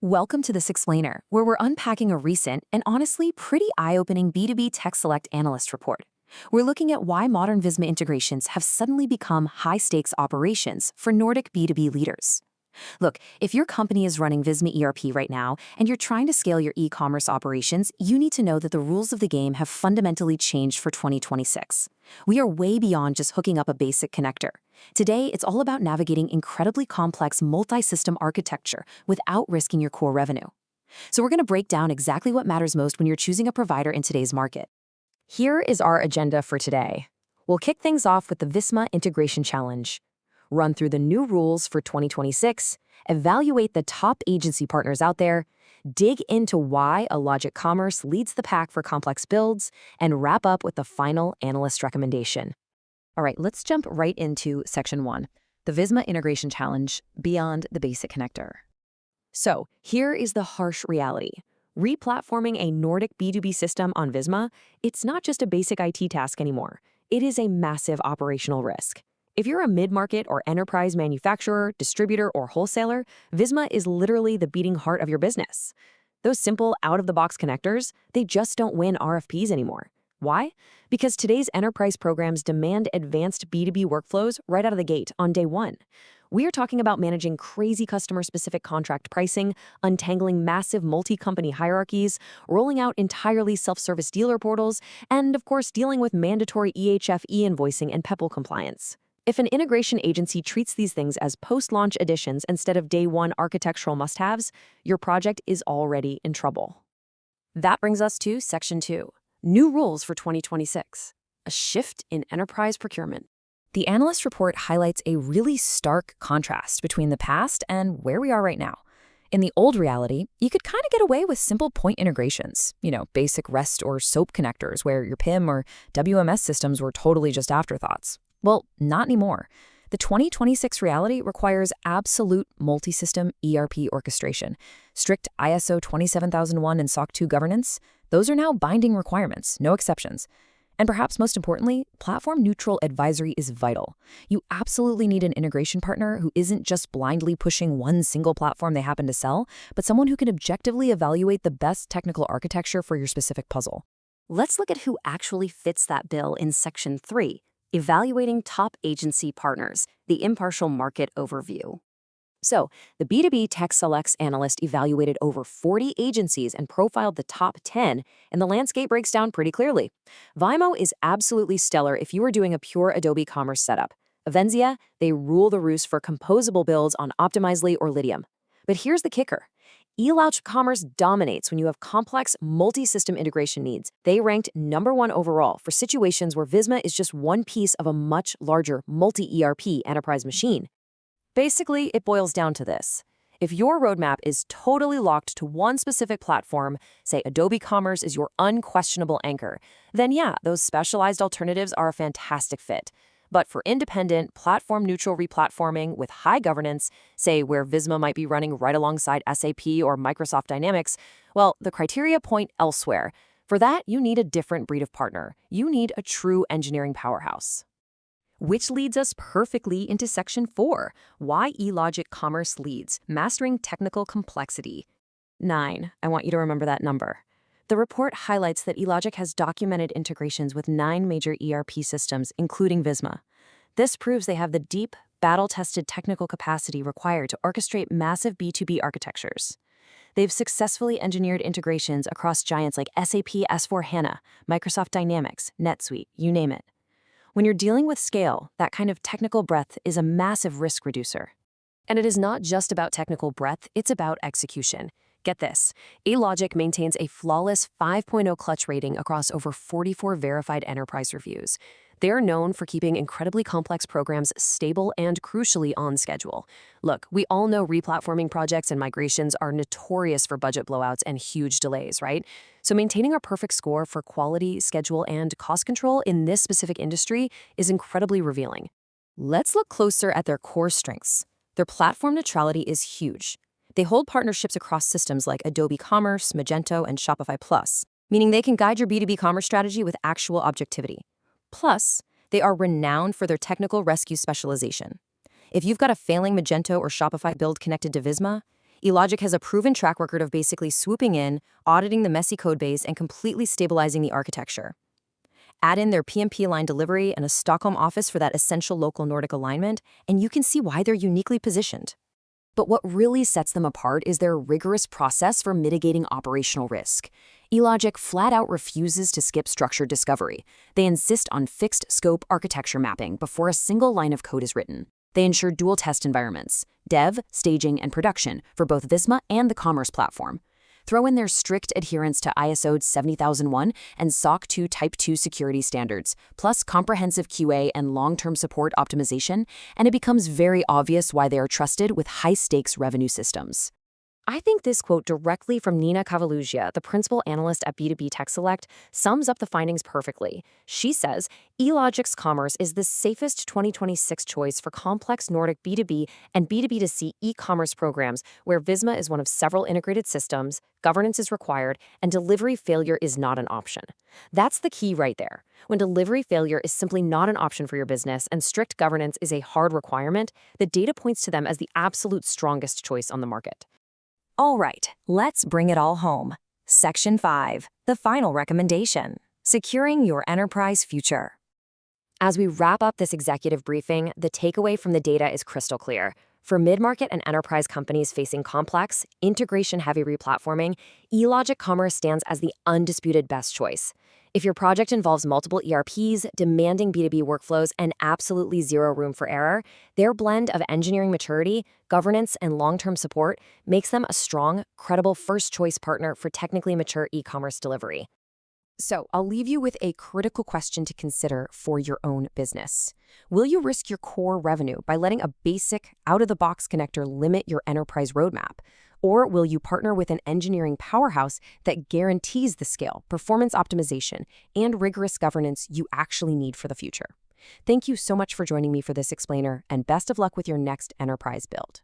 Welcome to this explainer, where we're unpacking a recent and honestly pretty eye-opening B2B TechSelect analyst report. We're looking at why modern Visma integrations have suddenly become high-stakes operations for Nordic B2B leaders. Look, if your company is running Visma ERP right now and you're trying to scale your e-commerce operations, you need to know that the rules of the game have fundamentally changed for 2026. We are way beyond just hooking up a basic connector. Today, it's all about navigating incredibly complex multi-system architecture without risking your core revenue. So we're going to break down exactly what matters most when you're choosing a provider in today's market. Here is our agenda for today. We'll kick things off with the Visma Integration Challenge, run through the new rules for 2026, evaluate the top agency partners out there, dig into why Elogic Commerce leads the pack for complex builds, and wrap up with the final analyst recommendation. All right, let's jump right into Section 1, the Visma Integration Challenge, Beyond the Basic Connector. So here is the harsh reality. Replatforming a Nordic B2B system on Visma, it's not just a basic IT task anymore. It is a massive operational risk. If you're a mid-market or enterprise manufacturer, distributor, or wholesaler, Visma is literally the beating heart of your business. Those simple, out-of-the-box connectors, they just don't win RFPs anymore. Why? Because today's enterprise programs demand advanced B2B workflows right out of the gate on day one. We are talking about managing crazy customer-specific contract pricing, untangling massive multi-company hierarchies, rolling out entirely self-service dealer portals, and, of course, dealing with mandatory EHF e-invoicing and Peppol compliance. If an integration agency treats these things as post-launch additions instead of day one architectural must-haves, your project is already in trouble. That brings us to Section 2, New Rules for 2026, a shift in enterprise procurement. The analyst report highlights a really stark contrast between the past and where we are right now. In the old reality, you could kind of get away with simple point integrations, basic REST or SOAP connectors where your PIM or WMS systems were totally just afterthoughts. Well, not anymore. The 2026 reality requires absolute multi-system ERP orchestration. Strict ISO 27001 and SOC 2 governance, those are now binding requirements, no exceptions. And perhaps most importantly, platform-neutral advisory is vital. You absolutely need an integration partner who isn't just blindly pushing one single platform they happen to sell, but someone who can objectively evaluate the best technical architecture for your specific puzzle. Let's look at who actually fits that bill in Section 3. Evaluating top agency partners, the impartial market overview. So, the B2B TechSelect analyst evaluated over 40 agencies and profiled the top 10, and the landscape breaks down pretty clearly. Vaimo is absolutely stellar if you are doing a pure Adobe Commerce setup. Avensia, they rule the roost for composable builds on Optimizely or Lydium. But here's the kicker. Elogic Commerce dominates when you have complex multi-system integration needs. They ranked #1 overall for situations where Visma is just one piece of a much larger multi-ERP enterprise machine. Basically, it boils down to this. If your roadmap is totally locked to one specific platform, say Adobe Commerce is your unquestionable anchor, then yeah, those specialized alternatives are a fantastic fit. But for independent, platform-neutral replatforming with high governance, say where Visma might be running right alongside SAP or Microsoft Dynamics, well, the criteria point elsewhere. For that, you need a different breed of partner. You need a true engineering powerhouse. Which leads us perfectly into Section 4, why Elogic Commerce leads, mastering technical complexity. 9, I want you to remember that number. The report highlights that Elogic has documented integrations with 9 major ERP systems, including Visma. This proves they have the deep, battle-tested technical capacity required to orchestrate massive B2B architectures. They've successfully engineered integrations across giants like SAP S/4HANA, Microsoft Dynamics, NetSuite, you name it. When you're dealing with scale, that kind of technical breadth is a massive risk reducer. And it is not just about technical breadth, it's about execution. Get this, Elogic maintains a flawless 5.0 clutch rating across over 44 verified enterprise reviews. They are known for keeping incredibly complex programs stable and crucially on schedule. Look, we all know replatforming projects and migrations are notorious for budget blowouts and huge delays, right? So maintaining a perfect score for quality, schedule, and cost control in this specific industry is incredibly revealing. Let's look closer at their core strengths. Their platform neutrality is huge. They hold partnerships across systems like Adobe Commerce, Magento, and Shopify Plus, meaning they can guide your B2B commerce strategy with actual objectivity. Plus, they are renowned for their technical rescue specialization. If you've got a failing Magento or Shopify build connected to Visma, Elogic has a proven track record of basically swooping in, auditing the messy code base, and completely stabilizing the architecture. Add in their PMP-aligned delivery and a Stockholm office for that essential local Nordic alignment, and you can see why they're uniquely positioned. But what really sets them apart is their rigorous process for mitigating operational risk. Elogic flat out refuses to skip structured discovery. They insist on fixed scope architecture mapping before a single line of code is written. They ensure dual test environments, dev, staging, and production for both Visma and the Commerce platform. Throw in their strict adherence to ISO 20001 and SOC 2 Type 2 security standards, plus comprehensive QA and long-term support optimization, and it becomes very obvious why they are trusted with high-stakes revenue systems. I think this quote directly from Nina Cavalugia, the principal analyst at B2B TechSelect, sums up the findings perfectly. She says, Elogic's Commerce is the safest 2026 choice for complex Nordic B2B and B2B2C e-commerce programs where Visma is one of several integrated systems, governance is required, and delivery failure is not an option. That's the key right there. When delivery failure is simply not an option for your business and strict governance is a hard requirement, the data points to them as the absolute strongest choice on the market. All right, let's bring it all home. Section 5, the final recommendation, securing your enterprise future. As we wrap up this executive briefing, the takeaway from the data is crystal clear. For mid-market and enterprise companies facing complex, integration-heavy replatforming, Elogic Commerce stands as the undisputed best choice. If your project involves multiple ERPs, demanding B2B workflows, and absolutely zero room for error, their blend of engineering maturity, governance, and long-term support makes them a strong, credible first-choice partner for technically mature e-commerce delivery. So, I'll leave you with a critical question to consider for your own business. Will you risk your core revenue by letting a basic, out-of-the-box connector limit your enterprise roadmap? Or will you partner with an engineering powerhouse that guarantees the scale, performance optimization, and rigorous governance you actually need for the future? Thank you so much for joining me for this explainer, and best of luck with your next enterprise build.